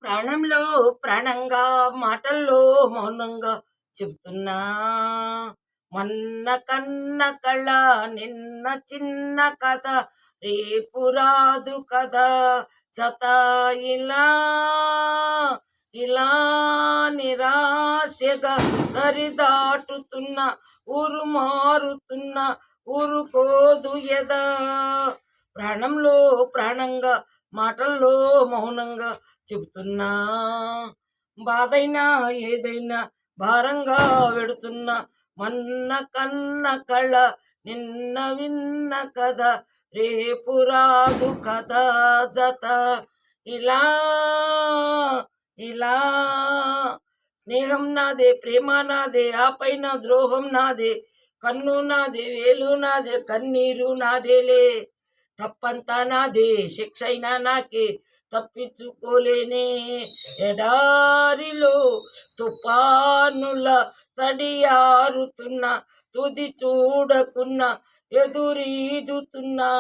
ప్రాణంలో ప్రాణంగా మాటల్లో మౌనంగా చెబుతున్నా. మొన్న కన్న కళ నిన్న చిన్న కథ రేపు రాదు కదా జత. ఇలా ఇలా నిరాశగా దరిదాటుతున్న ఊరు మారుతున్న ఊరుకోదు ఎదా. ప్రాణంలో ప్రాణంగా మాటల్లో మౌనంగా చెబుతున్నా. బాధైనా ఏదైనా భారంగా వెడుతున్నా. మొన్న కన్న కళ నిన్న విన్న కథ రేపు రాదు కథ జత. ఇలా ఇలా స్నేహం నాదే ప్రేమ నాదే ఆ పైన ద్రోహం నాదే. కన్ను నాదే వేలు నాదే కన్నీరు నాదేలే. తప్పంతా నాదే శిక్షైనా నాకే తప్పించుకోలేనే. ఎడారిలో తుఫానుల తడియారుతున్నా తుది చూడకున్నా ఎదురీదుతున్నా.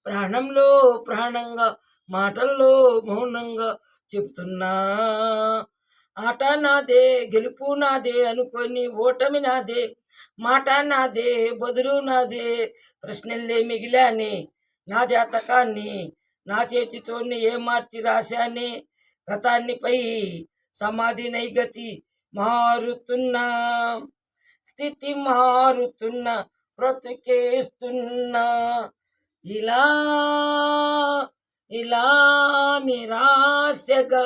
ప్రాణంలో ప్రాణంగా మాటల్లో మౌనంగా చెబుతున్నా. ఆట నాదే గెలుపు నాదే అనుకొని ఓటమి నాదే. మాట నాదే బదులు నాదే. ప్రశ్నలే మిగిలానే నా జాతకాన్ని నా చేతితోనే మార్చి రాశానే. గతాన్నిపై సమాధి నైగతి మారుతున్నా. స్థితి మారుతున్నా బ్రతికేస్తున్నా. ఇలా ఇలా నిరాశగా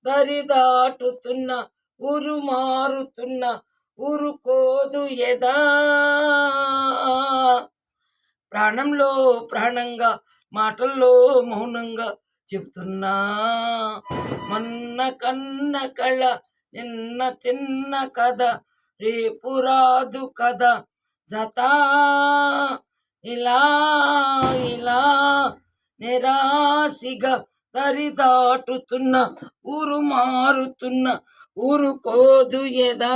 దరిదాటుతున్న ఊరు మారుతున్న ఊరుకోదు ఎదా. ప్రాణంలో ప్రాణంగా మాటల్లో మౌనంగా చెబుతున్నా. మొన్న కన్న కళ నిన్న చిన్న కథ రేపు రాదు కదా జత. ఇలా ఇలా నిరాశిగా దరిదాటుతున్న ఊరు మారుతున్న ఊరుకోదు ఎదా.